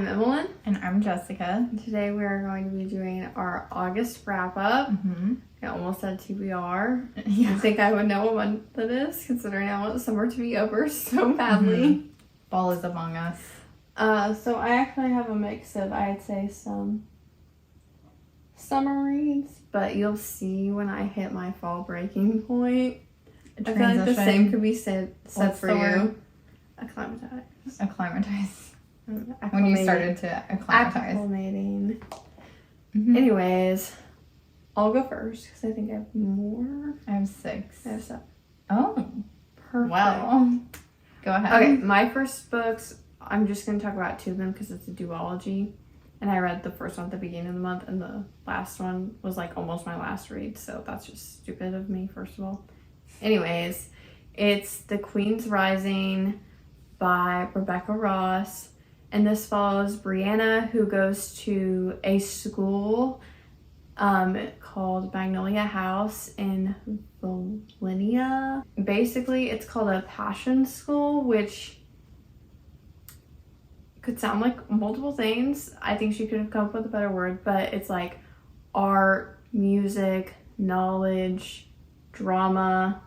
I'm Emmalynn. And I'm Jessica. Today we are going to be doing our August wrap-up. I almost said TBR. Yeah. I think I would know what month it is, considering I want the summer to be over so badly. Fall is among us. So I actually have a mix of, I'd say, some summer reads, but you'll see when I hit my fall breaking point. I feel like the same could be said for you. Acclimatize. Acclimatize. When you started to acclimatize. Acclimating. Anyways, I'll go first because I think I have more. I have 6. I have 7. Oh. Perfect. Wow. Go ahead. Okay, my first books, I'm just going to talk about 2 of them because it's a duology. And I read the first one at the beginning of the month, and the last one was like almost my last read, so that's just stupid of me, first of all. Anyways, it's The Queen's Rising by Rebecca Ross, and this follows Brianna, who goes to a school called Magnolia House in Volhynia. Basically, it's called a passion school, which could sound like multiple things. I think she could have come up with a better word, but it's like art, music, knowledge, drama.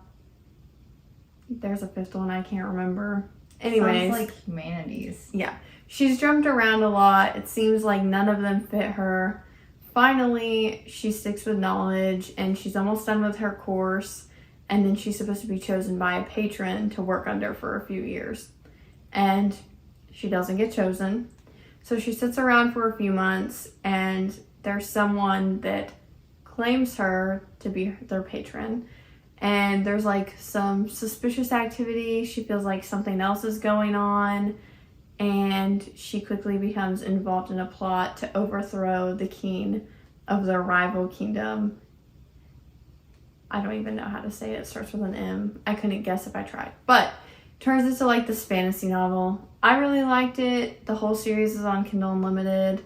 There's a 5th one I can't remember. Anyways, sounds like humanities. Yeah. She's jumped around a lot. It seems like none of them fit her. Finally, she sticks with knowledge, and she's almost done with her course, and then she's supposed to be chosen by a patron to work under for a few years. And she doesn't get chosen. So she sits around for a few months, and there's someone that claims her to be their patron. And there's like some suspicious activity. She feels like something else is going on. And she quickly becomes involved in a plot to overthrow the king of their rival kingdom. I don't even know how to say it. It starts with an M. I couldn't guess if I tried. But turns into like this fantasy novel. I really liked it. The whole series is on Kindle Unlimited.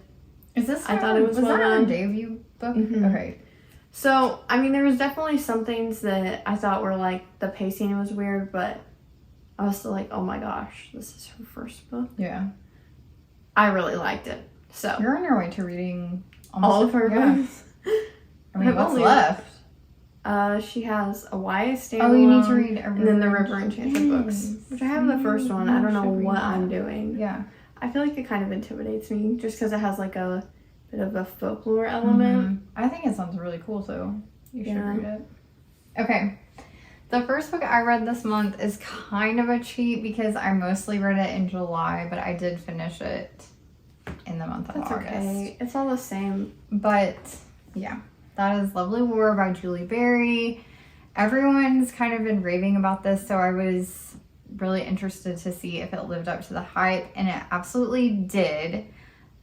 Is this? I thought it was well that done. a debut book? Okay. So, I mean, there was definitely some things that I thought were like the pacing was weird, but I was still like, oh my gosh, this is her first book. Yeah. I really liked it. So You're on your way to reading all of her books. I mean, what's left? She has a YA standalone. Oh, you need to read and then the River Enchanted books, which I have the first one. I don't know what I'm doing. Yeah. I feel like it kind of intimidates me just because it has like a bit of a folklore element. I think it sounds really cool, so you should Yeah. read it. Okay. The first book I read this month is kind of a cheat because I mostly read it in July, but I did finish it in the month of That's August. okay. It's all the same. But yeah, that is Lovely War by Julie Berry. Everyone's kind of been raving about this, so I was really interested to see if it lived up to the hype, and it absolutely did.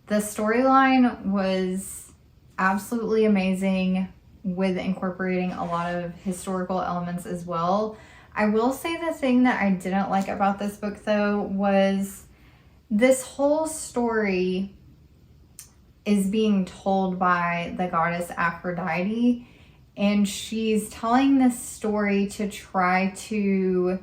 The storyline was absolutely amazing with incorporating a lot of historical elements as well. I will say the thing that I didn't like about this book though was this whole story is being told by the goddess Aphrodite, and she's telling this story to try to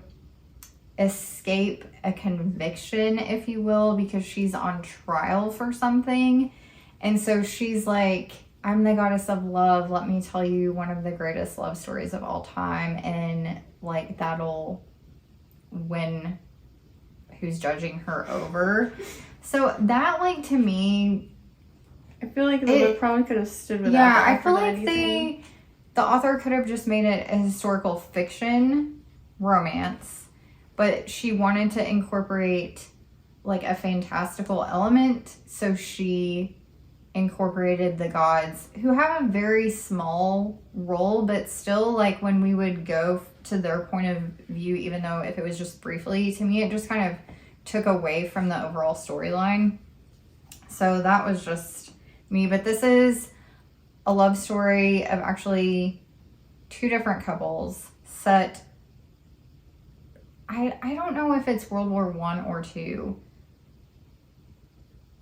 escape a conviction, if you will, because she's on trial for something. And so she's like, I'm the goddess of love. Let me tell you one of the greatest love stories of all time. And like, that'll win who's judging her over. So that, like, to me, I feel like the book probably could have stood without. Yeah, I feel like the author could have just made it a historical fiction romance, but she wanted to incorporate like a fantastical element, so she incorporated the gods, who have a very small role, but still, like, when we would go to their point of view, even though if it was just briefly, to me it just kind of took away from the overall storyline. So that was just me. But this is a love story of actually 2 different couples set, I don't know if it's World War I or II.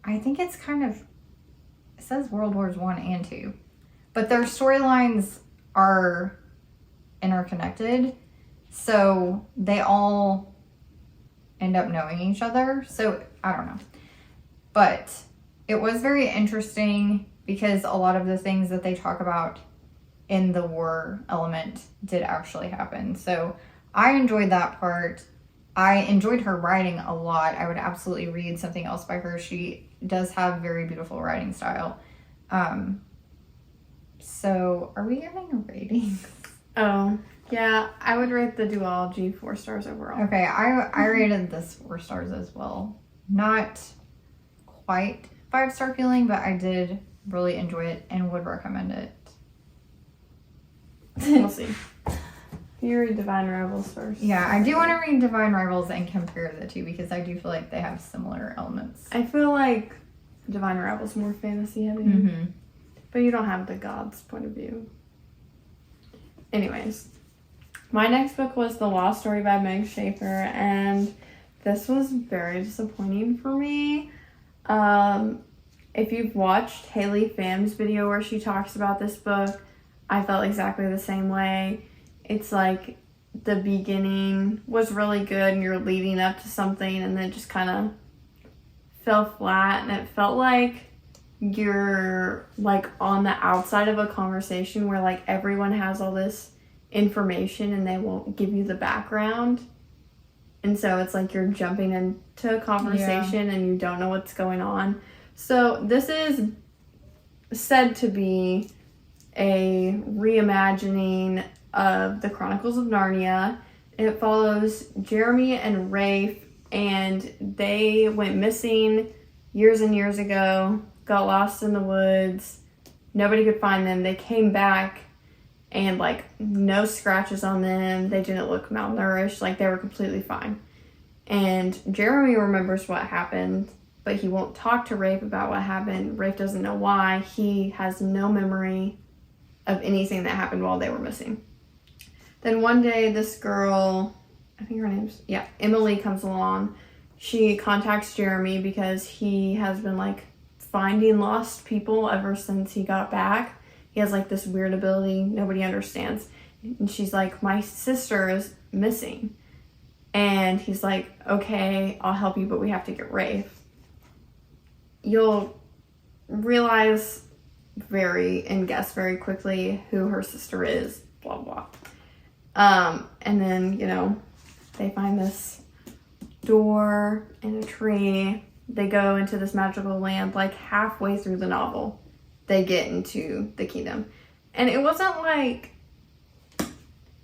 I think it's kind of, it says World Wars I and II, but their storylines are interconnected, so they all end up knowing each other. So I don't know, but it was very interesting because a lot of the things that they talk about in the war element did actually happen. So I enjoyed that part. I enjoyed her writing a lot. I would absolutely read something else by her. She does have very beautiful writing style. So are we giving a rating? Oh, yeah. I would rate the duology 4 stars overall. Okay, I rated this 4 stars as well. Not quite 5-star feeling, but I did really enjoy it and would recommend it. We'll see. You read Divine Rivals first. Yeah, I do want to read Divine Rivals and compare the two because I do feel like they have similar elements. I feel like Divine Rivals more fantasy heavy. Mm-hmm. But you don't have the god's point of view. Anyways, my next book was The Lost Story by Meg Schaefer, and this was very disappointing for me. If you've watched Haley Pham's video where she talks about this book, I felt exactly the same way. It's like the beginning was really good and you're leading up to something and then it just kind of fell flat, and it felt like you're like on the outside of a conversation where like everyone has all this information and they won't give you the background. And so it's like you're jumping into a conversation and you don't know what's going on. So this is said to be a reimagining of the Chronicles of Narnia. It follows Jeremy and Rafe, and they went missing years and years ago, got lost in the woods. Nobody could find them. They came back and like no scratches on them. They didn't look malnourished. Like they were completely fine. And Jeremy remembers what happened, but he won't talk to Rafe about what happened. Rafe doesn't know why. He has no memory of anything that happened while they were missing. Then one day this girl, I think her name's, Emily, comes along. She contacts Jeremy because he has been like finding lost people ever since he got back. He has like this weird ability nobody understands. And she's like, my sister is missing. And he's like, okay, I'll help you, but we have to get Rafe. You'll realize and guess very quickly who her sister is, blah, blah. And then, they find this door in a tree. They go into this magical land. Like halfway through the novel, they get into the kingdom. And it wasn't like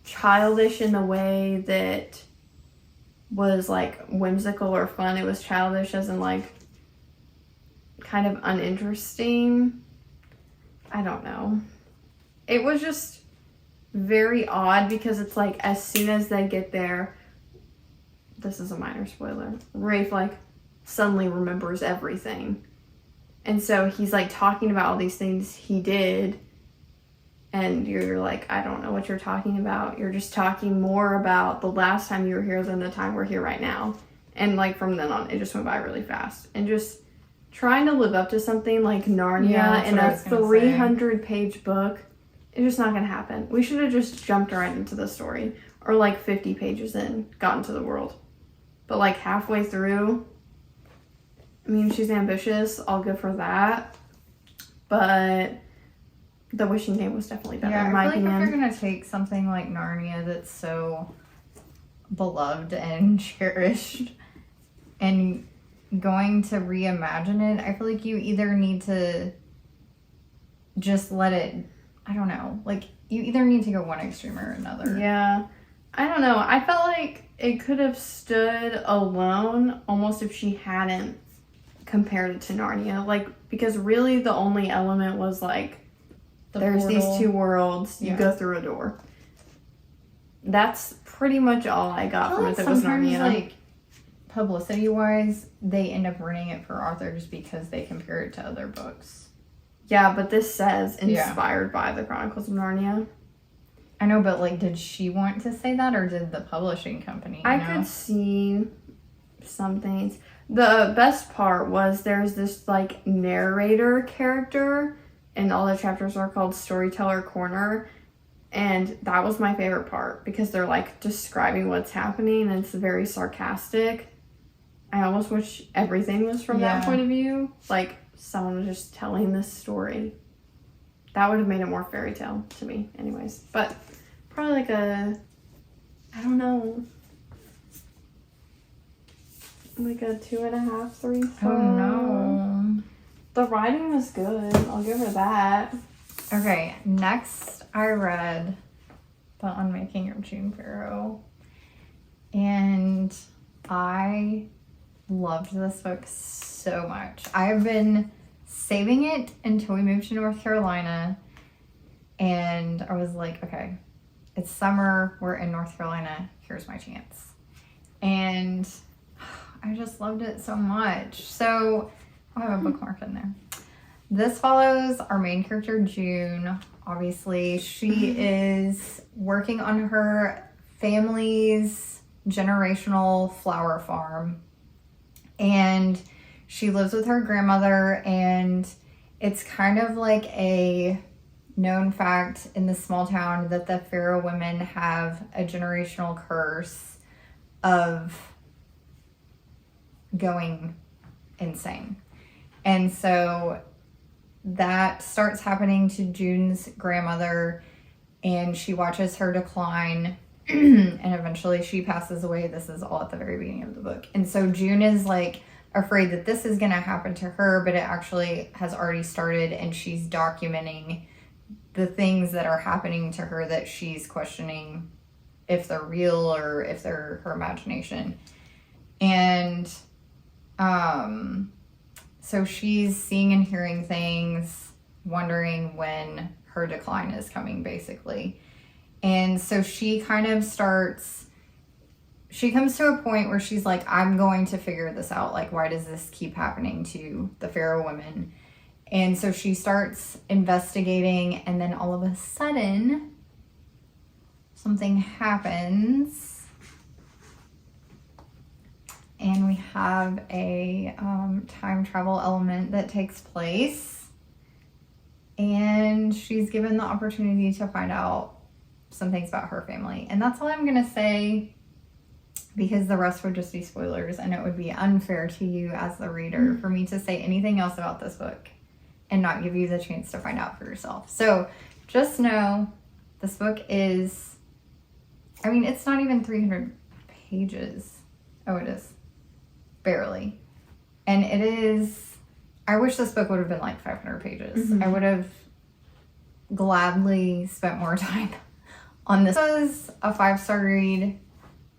childish in the way that was like whimsical or fun. It was childish as in like kind of uninteresting. I don't know. It was just very odd because it's like as soon as they get there, this is a minor spoiler, Rafe like suddenly remembers everything. And so he's like talking about all these things he did, and you're like, I don't know what you're talking about. You're just talking more about the last time you were here than the time we're here right now. And like from then on, it just went by really fast. And just trying to live up to something like Narnia in a 300-page book, it's just not going to happen. We should have just jumped right into the story, or like 50 pages in, got into the world. But like halfway through, I mean, she's ambitious, all good for that. But The Wishing Game was definitely better, in my opinion. I feel like if you're going to take something like Narnia that's so beloved and cherished and going to reimagine it, I feel like you either need to just let it, I don't know, like you either need to go one extreme or another. Yeah, I don't know. I felt like it could have stood alone almost if she hadn't compared it to Narnia. Like, because really the only element was like, there's portal. These two worlds, you go through a door. That's pretty much all I got from it that was Narnia. Like, publicity-wise, they end up running it for Arthur just because they compare it to other books. Yeah, but this says inspired by the Chronicles of Narnia. I know, but like, did she want to say that, or did the publishing company? I could see some things. The best part was there's this like narrator character, and all the chapters are called Storyteller Corner. And that was my favorite part because they're like describing what's happening, and it's very sarcastic. I almost wish everything was from that point of view. Like, someone was just telling this story. That would have made it more fairy tale to me anyways. But probably like a, I don't know, like a 2.5, 3 star. Oh no. The writing was good. I'll give her that. Okay, next I read The Unmaking of June Pharoh. And I loved this book so much. I've been saving it until we moved to North Carolina. And I was like, okay, it's summer. We're in North Carolina. Here's my chance. And I just loved it so much. So I have a bookmark in there. This follows our main character, June. Obviously, she is working on her family's generational flower farm. And she lives with her grandmother, and it's kind of like a known fact in the small town that the Pharoh women have a generational curse of going insane. And so that starts happening to June's grandmother, and she watches her decline and eventually she passes away. This is all at the very beginning of the book. And so June is like afraid that this is going to happen to her, but it actually has already started, and she's documenting the things that are happening to her that she's questioning if they're real or if they're her imagination. And so she's seeing and hearing things, wondering when her decline is coming, basically. And so she kind of she comes to a point where she's like, I'm going to figure this out. Like, why does this keep happening to the Pharoh women? And so she starts investigating, and then all of a sudden, something happens. And we have a time travel element that takes place. And she's given the opportunity to find out some things about her family. And that's all I'm going to say, because the rest would just be spoilers, and it would be unfair to you as the reader for me to say anything else about this book and not give you the chance to find out for yourself. So just know this book is, I mean, it's not even 300 pages. Oh, it is. Barely. And it is, I wish this book would have been like 500 pages. I would have gladly spent more time on this. This was a 5-star read,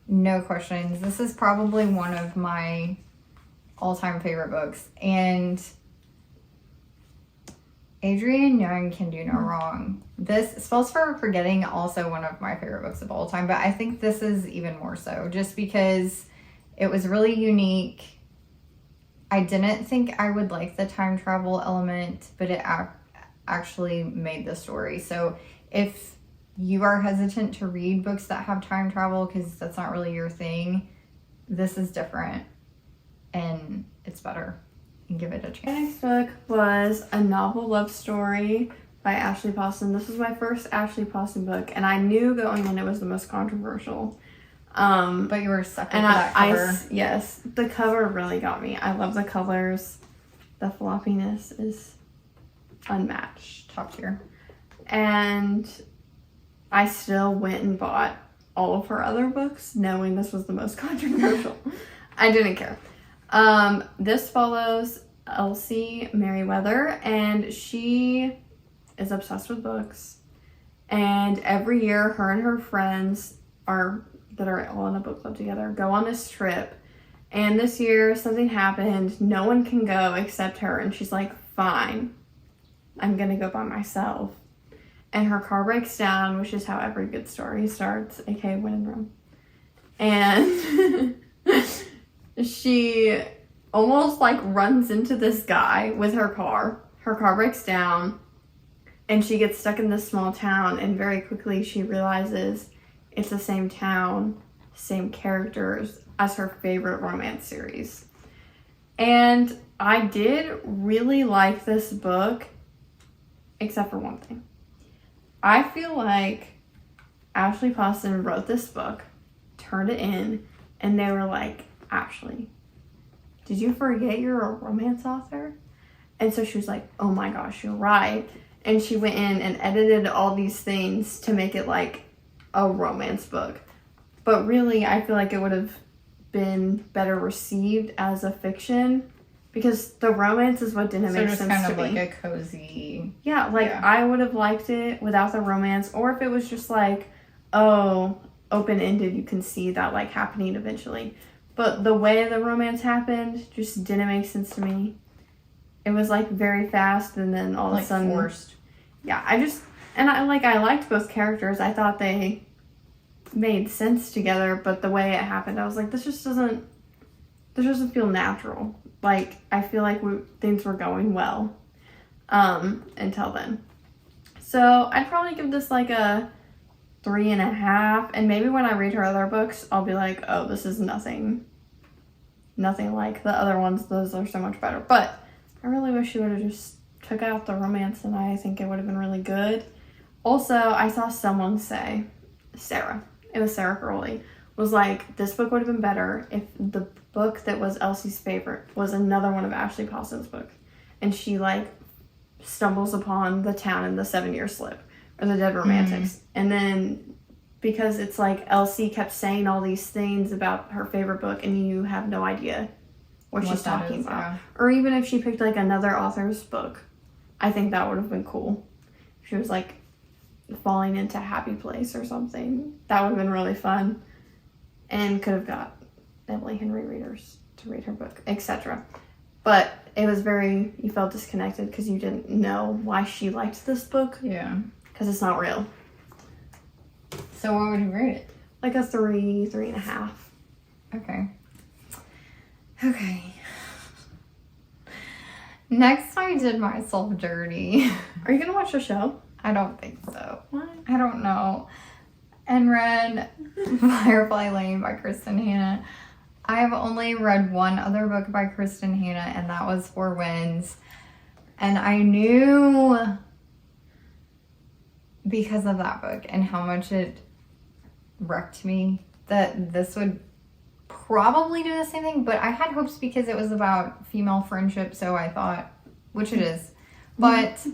no questions. This is probably one of my all-time favorite books. And Adrienne Young can do no wrong. This, Spells for Forgetting, also one of my favorite books of all time, but I think this is even more so, just because it was really unique. I didn't think I would like the time travel element, but it actually made the story. So if you are hesitant to read books that have time travel because that's not really your thing, this is different and it's better. And give it a chance. My next book was A Novel Love Story by Ashley Poston. This was my first Ashley Poston book, and I knew going in it was the most controversial. But you were stuck with that cover. Yes, the cover really got me. I love the colors. The floppiness is unmatched. Top tier. And I still went and bought all of her other books knowing this was the most controversial. I didn't care. This follows Elsie Merriweather, and she is obsessed with books. And every year, her and her friends that are all in a book club together go on this trip. And this year, something happened. No one can go except her. And she's like, fine, I'm gonna go by myself. And her car breaks down, which is how every good story starts, aka When in Rome. And she almost like runs into this guy with her car. Her car breaks down and she gets stuck in this small town, and very quickly she realizes it's the same town, same characters as her favorite romance series. And I did really like this book, except for one thing. I feel like Ashley Poston wrote this book, turned it in, and they were like, Ashley, did you forget you're a romance author? And so she was like, oh my gosh, you're right. And she went in and edited all these things to make it like a romance book. But really, I feel like it would have been better received as a fiction, because the romance is what didn't make sense to me. So just kind of like a cozy... Yeah, like I would have liked it without the romance, or if it was just like, oh, open-ended, you can see that like happening eventually. But the way the romance happened just didn't make sense to me. It was like very fast, and then all of a sudden... forced. Yeah, I liked both characters. I thought they made sense together, but the way it happened, I was like, this doesn't feel natural. Like, I feel like things were going well until then. So I'd probably give this like a 3.5, and maybe when I read her other books, I'll be like, oh, this is nothing like the other ones. Those are so much better. But I really wish she would have just took out the romance, and I think it would have been really good. Also, I saw someone say, it was Sarah Gurley, was like, this book would have been better if the book that was Elsie's favorite was another one of Ashley Poston's book, and she like stumbles upon the town in the 7-Year Slip, or the Dead Romantics, and then because it's like Elsie kept saying all these things about her favorite book and you have no idea what she's talking about. Yeah. Or even if she picked like another author's book, I think that would have been cool. She was like falling into Happy Place or something. That would have been really fun, and could have got Emily Henry readers to read her book, etc. But it was you felt disconnected because you didn't know why she liked this book. Yeah. Because it's not real. So what would you rate it? Like a 3.5. Okay. Next, I did myself dirty. Are you going to watch the show? I don't think so. Why? I don't know. And read Firefly Lane by Kristen Hanna. I have only read one other book by Kristen Hanna, and that was Four Winds. And I knew, because of that book and how much it wrecked me, that this would probably do the same thing. But I had hopes because it was about female friendship, so I thought, which it is. But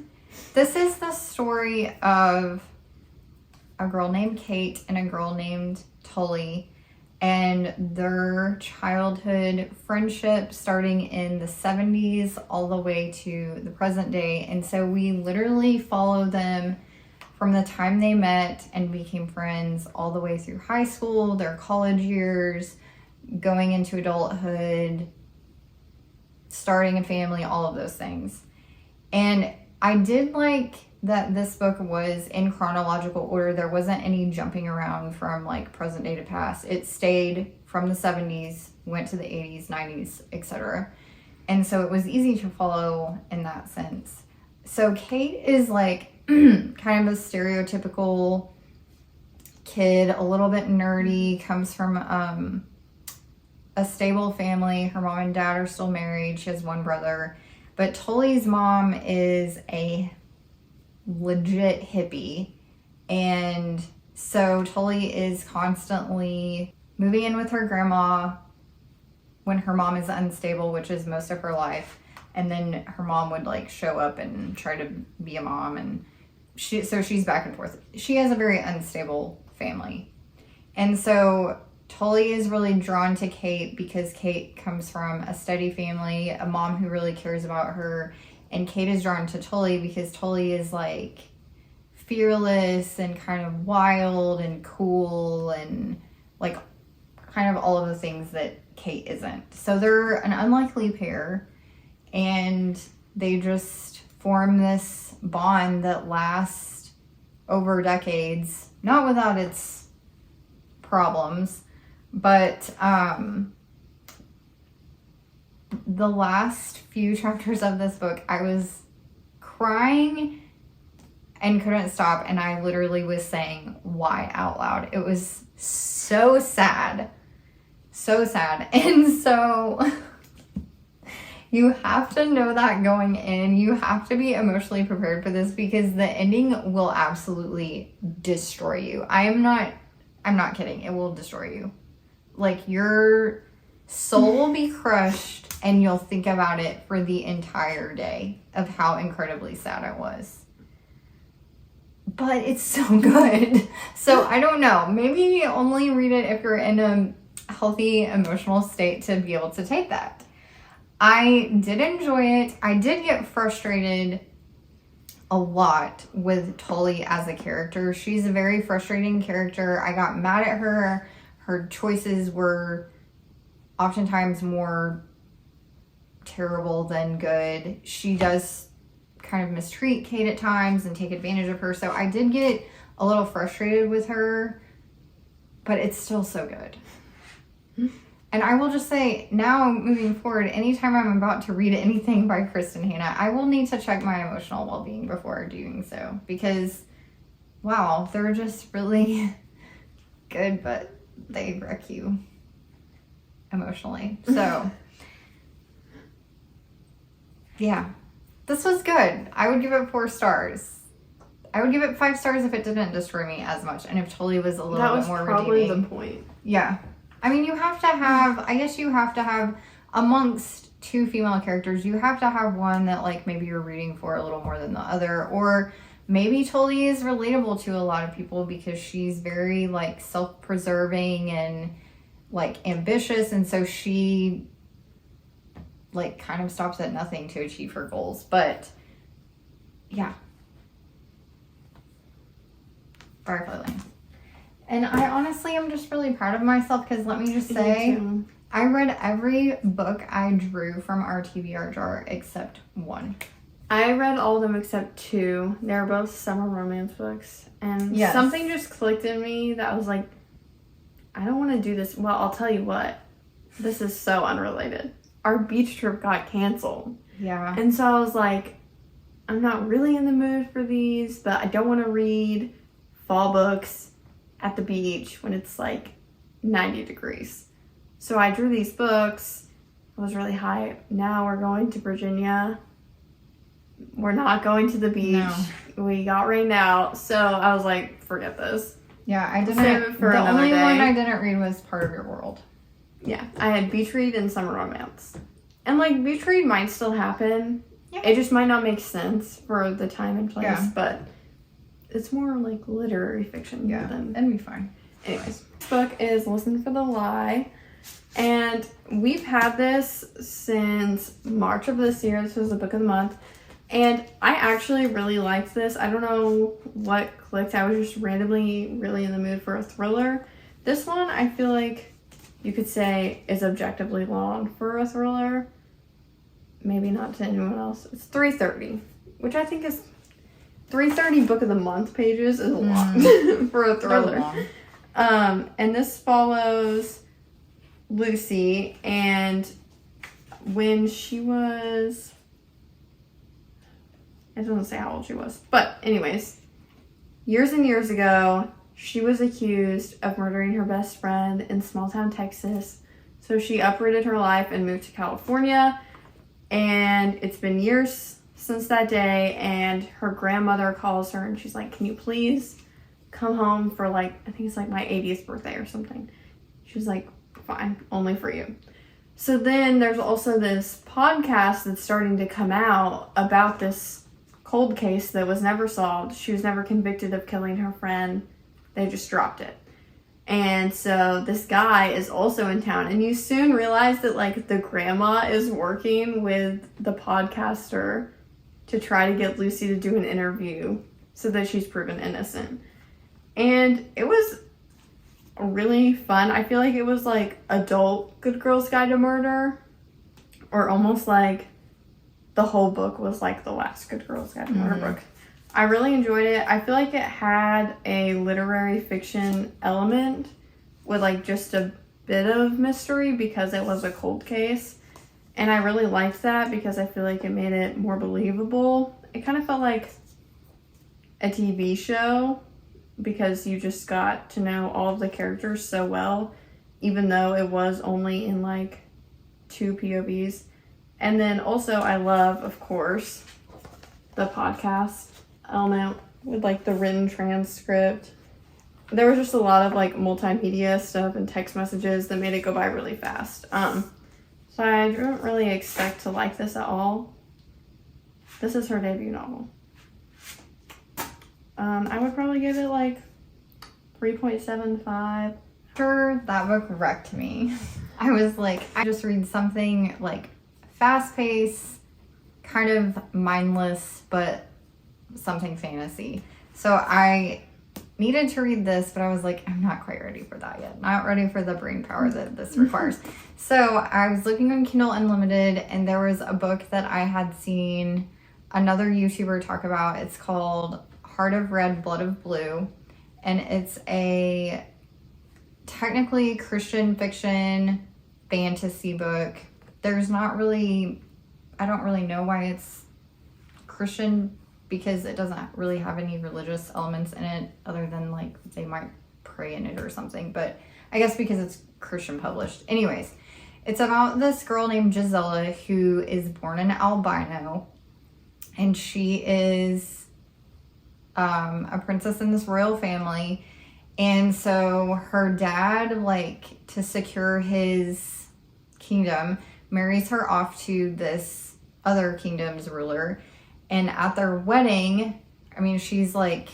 this is the story of a girl named Kate and a girl named Tully, and their childhood friendship starting in the 70s all the way to the present day. And so we literally follow them from the time they met and became friends all the way through high school, their college years, going into adulthood, starting a family, all of those things. And I did like that this book was in chronological order. There wasn't any jumping around from like present day to past. It stayed from the 70s, went to the 80s, 90s, etc. And so it was easy to follow in that sense. So Kate is like kind of a stereotypical kid, a little bit nerdy, comes from a stable family. Her mom and dad are still married. She has one brother. But Tully's mom is a legit hippie, and so Tully is constantly moving in with her grandma when her mom is unstable, which is most of her life, and then her mom would like show up and try to be a mom, and she's back and forth. She has a very unstable family, and so Tully is really drawn to Kate because Kate comes from a steady family, a mom who really cares about her. And Kate is drawn to Tully because Tully is like fearless and kind of wild and cool and like kind of all of the things that Kate isn't. So they're an unlikely pair, and they just form this bond that lasts over decades, not without its problems, but the last few chapters of this book, I was crying and couldn't stop, and I literally was saying why out loud. It was so sad. So sad. And so you have to know that going in. You have to be emotionally prepared for this because the ending will absolutely destroy you. I'm not kidding. It will destroy you. Like, your soul will be crushed, and you'll think about it for the entire day of how incredibly sad it was. But it's so good. So I don't know. Maybe only read it if you're in a healthy emotional state to be able to take that. I did enjoy it. I did get frustrated a lot with Tully as a character. She's a very frustrating character. I got mad at her. Her choices were oftentimes more terrible than good. She does kind of mistreat Kate at times and take advantage of her. So I did get a little frustrated with her, but it's still so good. And I will just say, now moving forward, anytime I'm about to read anything by Kristen Hanna, I will need to check my emotional well-being before doing so. Because, wow, they're just really good, but they wreck you emotionally. So, yeah, this was good. I would give it 4 stars. I would give it 5 stars if it didn't destroy me as much, and if Tully was a little bit more redeeming. That was probably the point. Yeah. I mean, you have to have, I guess you have to have, amongst 2 female characters, you have to have one that, like, maybe you're rooting for a little more than the other. Or maybe Tully is relatable to a lot of people because she's very, like, self-preserving and, like, ambitious. And so she, like, kind of stops at nothing to achieve her goals. But, yeah. Firefly Lane. And I honestly am just really proud of myself because let me just say, I read every book I drew from our TBR jar except 1. I read all of them except 2. They're both summer romance books. And something just clicked in me that was like, I don't want to do this. Well, I'll tell you what. This is so unrelated. Our beach trip got canceled. Yeah. And so I was like, I'm not really in the mood for these, but I don't want to read fall books at the beach when it's like 90 degrees. So I drew these books. I was really hyped. Now we're going to Virginia. We're not going to the beach. No. We got rained out. So I was like, forget this. Yeah, I didn't. Save it for the another only day. one I didn't read was Part of Your World. Yeah, I had beach read and summer romance. And like beach read might still happen. Yeah. It just might not make sense for the time and place, but it's more like literary fiction. Yeah, than... that'd be fine. Anyways, this book is Listen for the Lie. And we've had this since March of this year. This was the book of the month. And I actually really liked this. I don't know what clicked. I was just randomly really in the mood for a thriller. This one, I feel like you could say is objectively long for a thriller. Maybe not to anyone else. It's 330, which I think is 330 book of the month pages is a lot for a thriller. And this follows Lucy, and when she was, it doesn't say how old she was, but anyways, years and years ago, she was accused of murdering her best friend in small town Texas. So she uprooted her life and moved to California, and it's been years since that day, and her grandmother calls her and she's like, can you please come home for like, I think it's like my 80th birthday or something. She's like, fine, only for you. So then there's also this podcast that's starting to come out about this cold case that was never solved. She was never convicted of killing her friend. They just dropped it. And so this guy is also in town, and you soon realize that like the grandma is working with the podcaster to try to get Lucy to do an interview so that she's proven innocent. And it was really fun. I feel like it was like adult Good Girls Guide to Murder, or almost like the whole book was like the last Good Girls Guide to Murder book. I really enjoyed it. I feel like it had a literary fiction element with like just a bit of mystery because it was a cold case. And I really liked that because I feel like it made it more believable. It kind of felt like a TV show because you just got to know all of the characters so well, even though it was only in like 2 POVs. And then also I love, of course, the podcast element with like the written transcript. there was just a lot of like multimedia stuff and text messages that made it go by really fast. So I didn't really expect to like this at all. This is her debut novel. I would probably give it like 3.75. Sure, that book wrecked me. I was like, I just read something like fast-paced, kind of mindless, but something fantasy. So I needed to read this, but I was like, I'm not quite ready for that yet. Not ready for the brain power that this requires. So I was looking on Kindle Unlimited, and there was a book that I had seen another YouTuber talk about. It's called Heart of Red, Blood of Blue, and it's a technically Christian fiction fantasy book. There's not really, I don't really know why it's Christian, because it doesn't really have any religious elements in it other than like they might pray in it or something, but I guess because it's Christian published. Anyways, it's about this girl named Gisela who is born an albino, and she is a princess in this royal family. And so her dad, like, to secure his kingdom, marries her off to this other kingdom's ruler. And at their wedding, I mean, she's like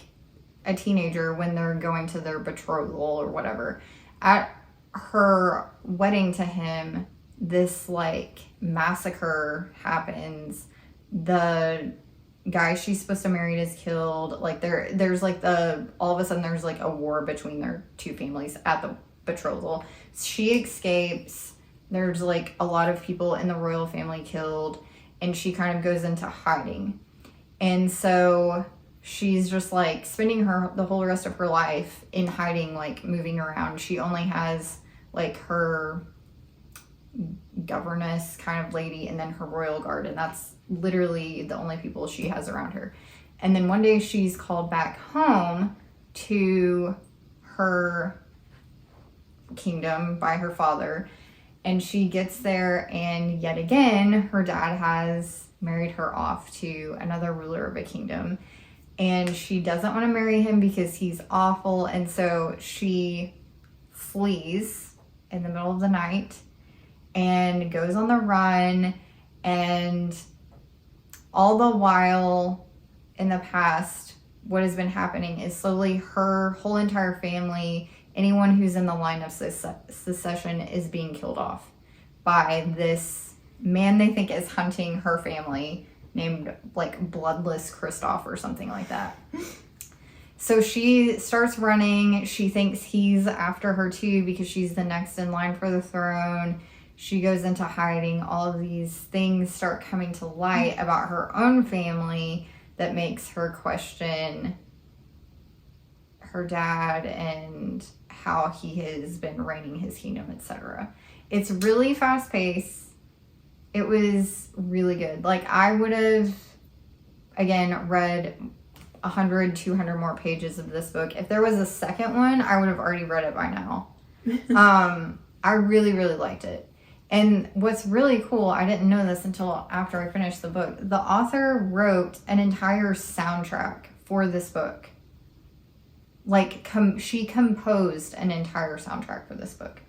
a teenager when they're going to their betrothal or whatever. At her wedding to him, this like massacre happens. The guy she's supposed to marry is killed. Like there's like all of a sudden there's like a war between their two families at the betrothal. She escapes. There's like a lot of people in the royal family killed, and she kind of goes into hiding. And so she's just like spending the whole rest of her life in hiding, like moving around. She only has like her governess kind of lady and then her royal guard, and that's literally the only people she has around her. And then one day she's called back home to her kingdom by her father, and she gets there, and yet again her dad has married her off to another ruler of a kingdom, and she doesn't want to marry him because he's awful. And so she flees in the middle of the night and goes on the run, and all the while in the past, what has been happening is slowly her whole entire family, anyone who's in the line of succession, is being killed off by this man they think is hunting her family, named like Bloodless Kristoff or something like that. So she starts running. She thinks he's after her too because she's the next in line for the throne. She goes into hiding. All of these things start coming to light about her own family that makes her question her dad and how he has been reigning his kingdom, etc. It's really fast paced. It was really good. Like, I would have, again, read 100, 200 more pages of this book. If there was a second one, I would have already read it by now. I really, really liked it. And what's really cool, I didn't know this until after I finished the book, the author wrote an entire soundtrack for this book. Like, she composed an entire soundtrack for this book.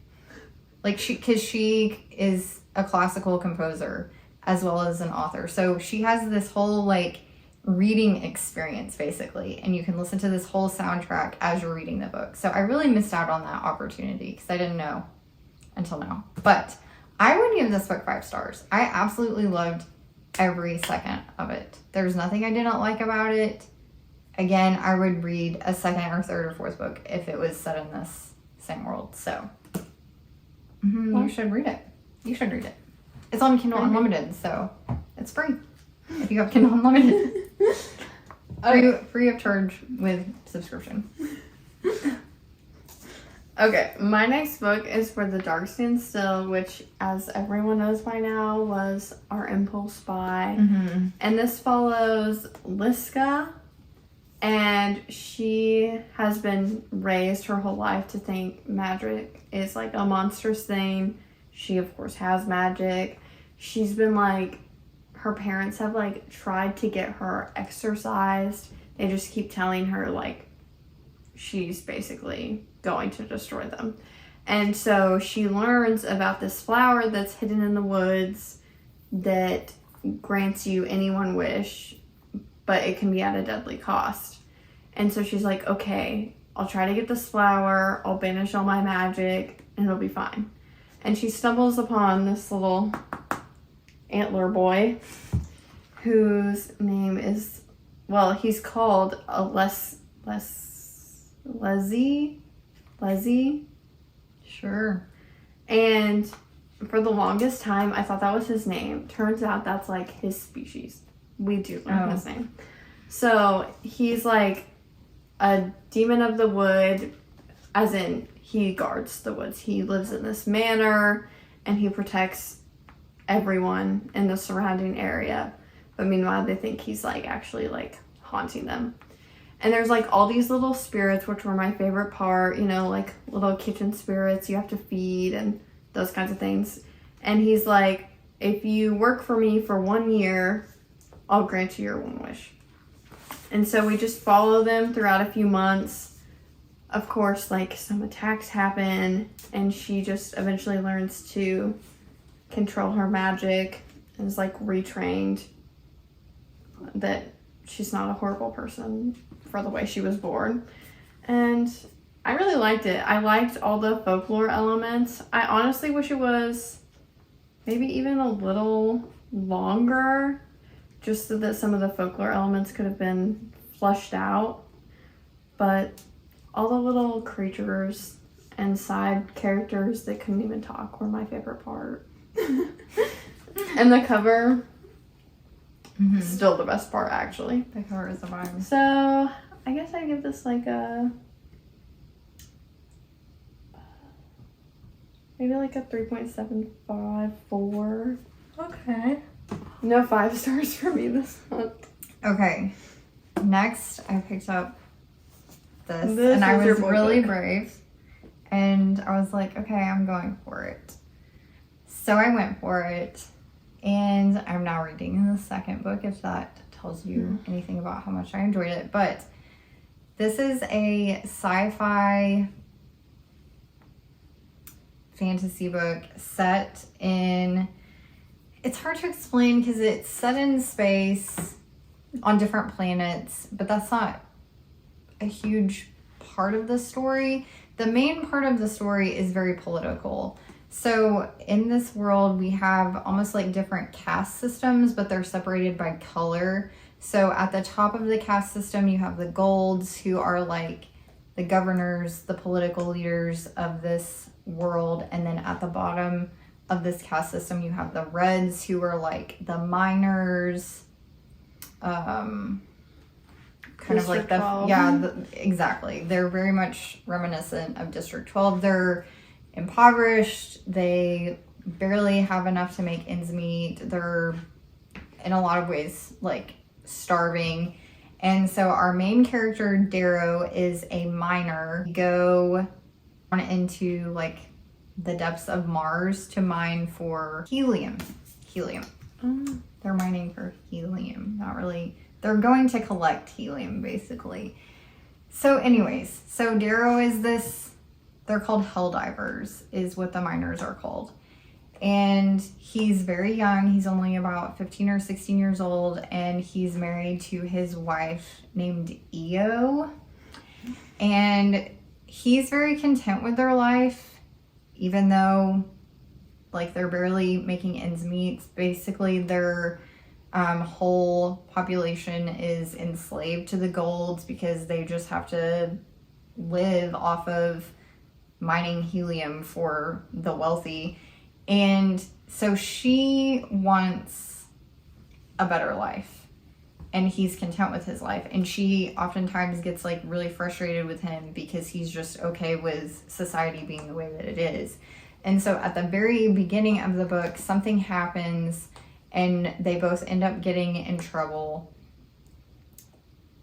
Like, because she is a classical composer as well as an author. So she has this whole, like, reading experience, basically. And you can listen to this whole soundtrack as you're reading the book. So I really missed out on that opportunity because I didn't know until now. But I would give this book 5 stars. I absolutely loved every second of it. There's nothing I didn't like about it. Again, I would read a second or third or fourth book if it was set in this same world. So you should read it. You should read it. It's on Kindle Unlimited, so it's free if you have Kindle Unlimited. Free of charge with subscription. Okay, my next book is For the Dark Stand Still, which, as everyone knows by now, was our impulse buy. And this follows Liska, and she has been raised her whole life to think magic is like a monstrous thing. She, of course, has magic. She's been like, her parents have like tried to get her exorcised. They just keep telling her like, she's basically going to destroy them. And so she learns about this flower that's hidden in the woods that grants you any one wish, but it can be at a deadly cost. And so she's like, okay, I'll try to get this flower, I'll banish all my magic, and it'll be fine. And she stumbles upon this little antler boy whose name is, well, he's called a Leslie. Sure. And for the longest time, I thought that was his name. Turns out that's like his species. We do learn his name. So he's like a demon of the wood, as in he guards the woods. He lives in this manor and he protects everyone in the surrounding area. But meanwhile, they think he's like actually like haunting them. And there's like all these little spirits, which were my favorite part, you know, like little kitchen spirits you have to feed and those kinds of things. And he's like, if you work for me for 1 year, I'll grant you your one wish. And so we just follow them throughout a few months. Of course, like some attacks happen and she just eventually learns to control her magic and is like retrained that she's not a horrible person for the way she was born. And I really liked it. I liked all the folklore elements. I honestly wish it was maybe even a little longer, just so that some of the folklore elements could have been flushed out. But all the little creatures and side characters that couldn't even talk were my favorite part. And the cover, still the best part, actually. The cover is the vibe. So I guess I give this like a maybe like a 3.75, 4. Okay. No 5 stars for me this month. Okay. Next, I picked up this and I was really brave. And I was like, okay, I'm going for it. So I went for it. And I'm now reading the second book, if that tells you anything about how much I enjoyed it. But this is a sci-fi fantasy book set in, it's hard to explain because it's set in space on different planets, but that's not a huge part of the story. The main part of the story is very political. So in this world, we have almost like different caste systems, but they're separated by color. So at the top of the caste system, you have the golds, who are like the governors, the political leaders of this world. And then at the bottom of this caste system, you have the reds, who are like the miners, kind of like the 12. Exactly. They're very much reminiscent of District 12. They're impoverished. They barely have enough to make ends meet. They're in a lot of ways like starving. And so our main character, Darrow, is a miner. We go on into like the depths of Mars to mine for helium. They're mining for helium. Not really. They're going to collect helium, basically. So anyways, so Darrow is this, they're called helldivers, is what the miners are called. And he's very young. He's only about 15 or 16 years old. And he's married to his wife named Io. And he's very content with their life, even though like they're barely making ends meet. Basically, their whole population is enslaved to the golds because they just have to live off of mining helium for the wealthy. And so she wants a better life and he's content with his life. And she oftentimes gets like really frustrated with him because he's just okay with society being the way that it is. And so at the very beginning of the book, something happens and they both end up getting in trouble.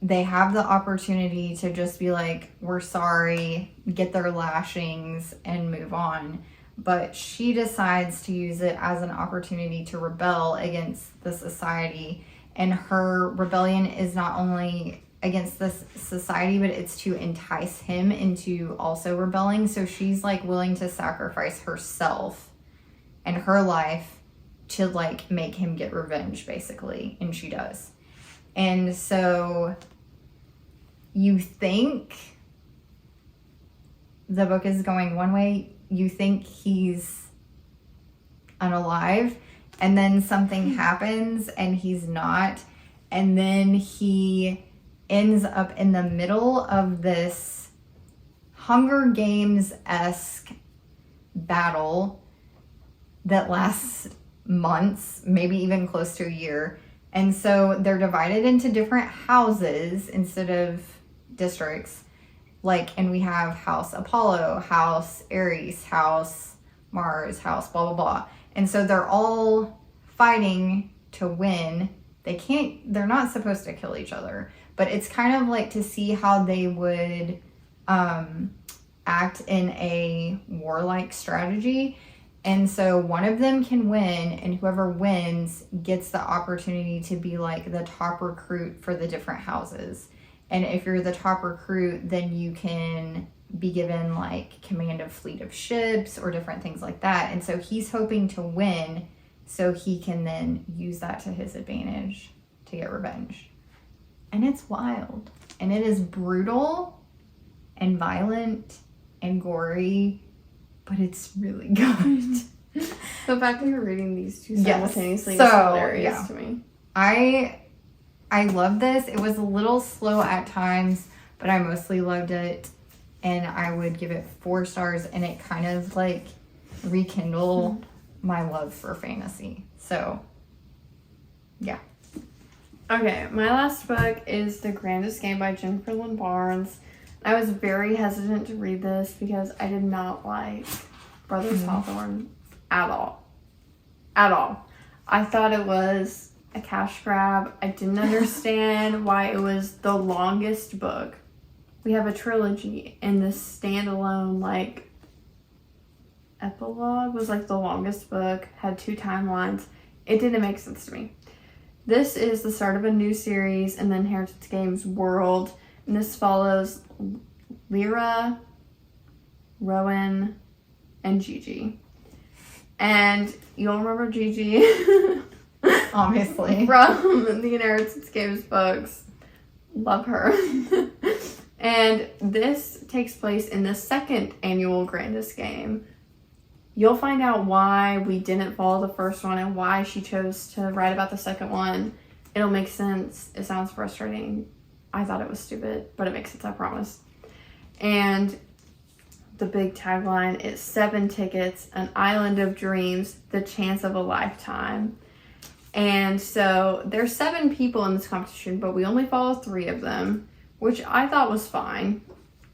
They have the opportunity to just be like, we're sorry, get their lashings and move on. But she decides to use it as an opportunity to rebel against the society. And her rebellion is not only against this society, but it's to entice him into also rebelling. So she's like willing to sacrifice herself and her life to like make him get revenge, basically. And she does. And so you think the book is going one way, you think he's unalive, and then something happens and he's not, and then he ends up in the middle of this Hunger Games-esque battle that lasts months, maybe even close to a year. And so they're divided into different houses instead of districts. Like, and we have House Apollo, House Aries, House Mars, House blah, blah, blah. And so they're all fighting to win. They're not supposed to kill each other, but it's kind of like to see how they would act in a warlike strategy. And so one of them can win, and whoever wins gets the opportunity to be like the top recruit for the different houses. And if you're the top recruit, then you can be given like command of fleet of ships or different things like that. And so he's hoping to win so he can then use that to his advantage to get revenge. And it's wild. And it is brutal and violent and gory, but it's really good. The fact that you're reading these two simultaneously is hilarious to me. I love this. It was a little slow at times, but I mostly loved it. And I would give it 4 stars, and it kind of like rekindled my love for fantasy. So, yeah. Okay, my last book is The Grandest Game by Jennifer Lynn Barnes. I was very hesitant to read this because I did not like Brothers Hawthorne at all. At all. I thought it was a cash grab. I didn't understand why it was the longest book. We have a trilogy, and this standalone, like, epilogue was, like, the longest book, had 2 timelines. It didn't make sense to me. This is the start of a new series in the Inheritance Games world, and this follows Lyra, Rowan, and Gigi. And you'll remember Gigi obviously from the Inheritance Games books. Love her. And this takes place in the 2nd annual Grandest Game. You'll find out why we didn't follow the first one and why she chose to write about the second one. It'll make sense. It sounds frustrating. I thought it was stupid, but it makes sense, I promise. And the big tagline is 7 tickets, an island of dreams, the chance of a lifetime. And so there's 7 people in this competition, but we only follow 3 of them, which I thought was fine.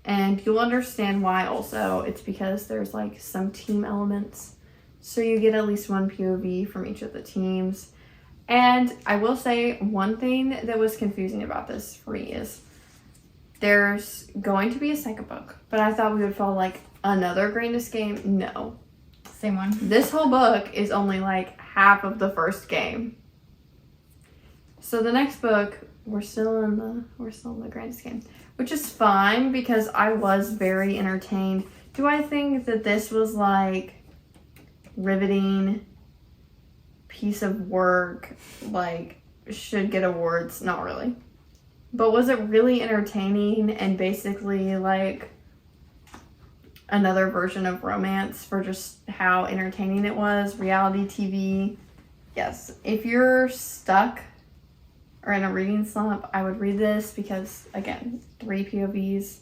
And you'll understand why also. It's because there's like some team elements. So you get at least 1 POV from each of the teams. And I will say one thing that was confusing about this for me is there's going to be a second book, but I thought we would follow like another Grandest Game. No. Same one. This whole book is only like half of the first game. So the next book, we're still in the Grandest Game, which is fine because I was very entertained. Do I think that this was like riveting piece of work, like should get awards? Not really. But was it really entertaining and basically like another version of romance for just how entertaining it was? Reality TV? Yes. If you're stuck or in a reading slump, I would read this because, again, 3 POVs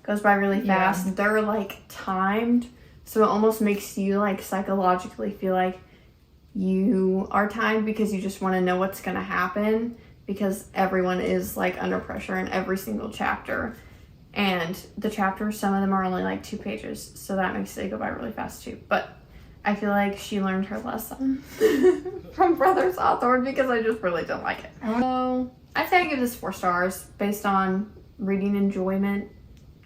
goes by really fast. Yeah. They're like timed, so it almost makes you like psychologically feel like you are timed because you just want to know what's going to happen, because everyone is like under pressure in every single chapter. And the chapters, some of them are only like 2 pages, so that makes it go by really fast too. But I feel like she learned her lesson from Brothers Hawthorne because I just really don't like it. So I'd say I give this 4 stars based on reading enjoyment.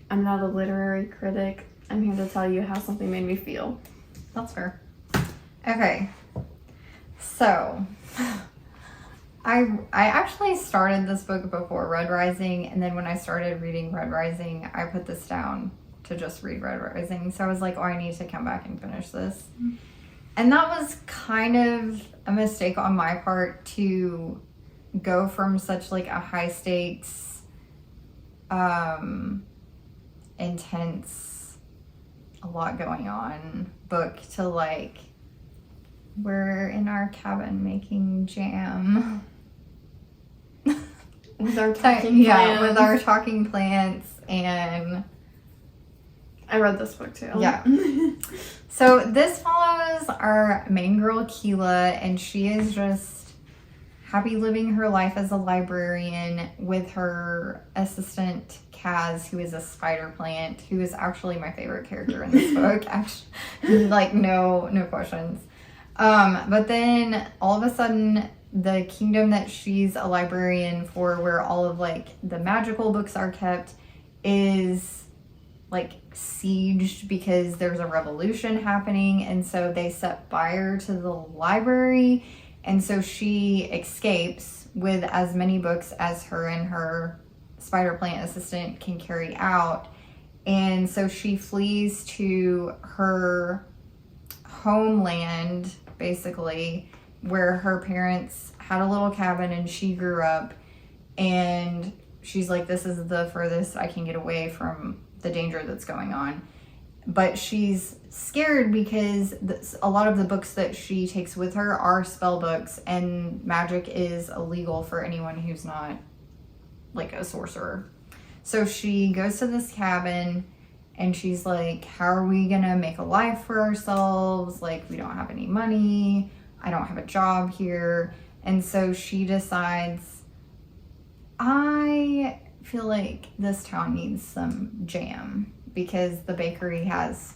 I'm not a literary critic. I'm here to tell you how something made me feel. That's fair. Okay. So I actually started this book before Red Rising, and then when I started reading Red Rising, I put this down to just read Red Rising. So I was like, oh, I need to come back and finish this. And that was kind of a mistake on my part to go from such like a high stakes, intense, a lot going on book to like, we're in our cabin making jam. With our talking plants. Yeah, with our talking plants. And I read this book too. Yeah. So this follows our main girl, Keela, and she is just happy living her life as a librarian with her assistant, Kaz, who is a spider plant, who is actually my favorite character in this book. Actually, like, no questions. But then all of a sudden, the kingdom that she's a librarian for, where all of like the magical books are kept, is like sieged because there's a revolution happening, and so they set fire to the library, and so she escapes with as many books as her and her spider plant assistant can carry out. And so she flees to her homeland, basically, where her parents had a little cabin and she grew up, and she's like, this is the furthest I can get away from the danger that's going on. But she's scared because a lot of the books that she takes with her are spell books, and magic is illegal for anyone who's not like a sorcerer. So she goes to this cabin and she's like, how are we gonna make a life for ourselves? Like, we don't have any money. I don't have a job here. And so she decides, I feel like this town needs some jam, because the bakery has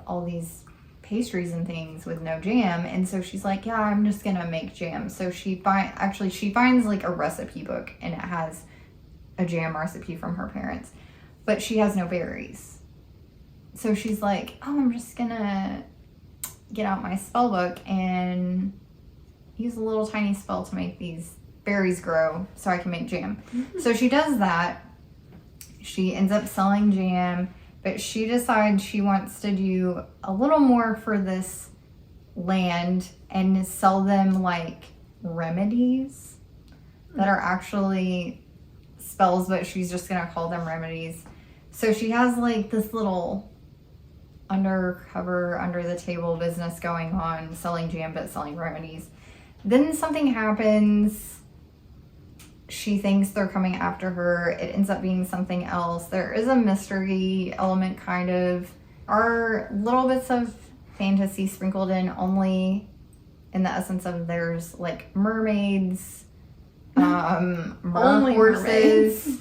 all these pastries and things with no jam. And so she's like, yeah, I'm just gonna make jam. So she finds like a recipe book, and it has a jam recipe from her parents, but she has no berries. So she's like, oh, I'm just gonna get out my spell book and use a little tiny spell to make these berries grow so I can make jam. So she does that. She ends up selling jam, but she decides she wants to do a little more for this land and sell them like remedies that are actually spells, but she's just gonna call them remedies. So she has like this little undercover, under the table business going on, selling jam but selling remedies. Then something happens. She thinks they're coming after her. It ends up being something else. There is a mystery element, kind of. Are little bits of fantasy sprinkled in, only in the essence of there's like mermaids, horses.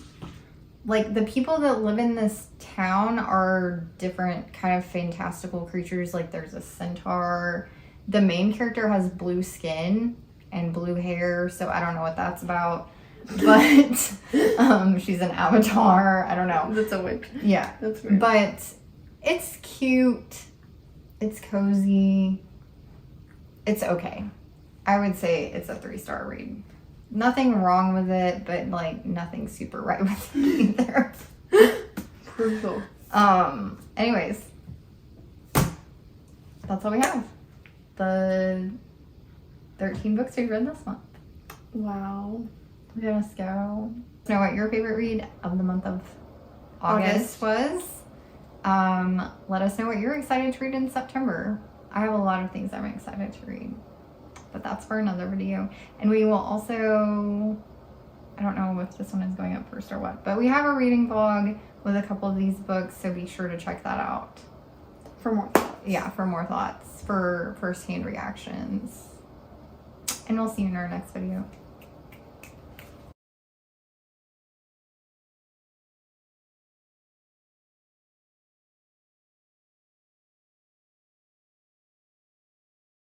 Like, the people that live in this town are different kind of fantastical creatures. Like, there's a centaur. The main character has blue skin and blue hair, so I don't know what that's about. But she's an avatar. I don't know. That's a witch. Yeah. That's weird. But it's cute. It's cozy. It's okay. I would say it's a 3-star read. Nothing wrong with it, but like nothing super right with it either. Brutal. Anyways, that's all we have. The 13 books we read this month. Wow. Let's go. Know what your favorite read of the month of August was. Let us know what you're excited to read in September. I have a lot of things I'm excited to read, but that's for another video. And we will also, I don't know if this one is going up first or what, but we have a reading vlog with a couple of these books, so be sure to check that out. For more thoughts. Yeah, for more thoughts, for first-hand reactions. And we'll see you in our next video.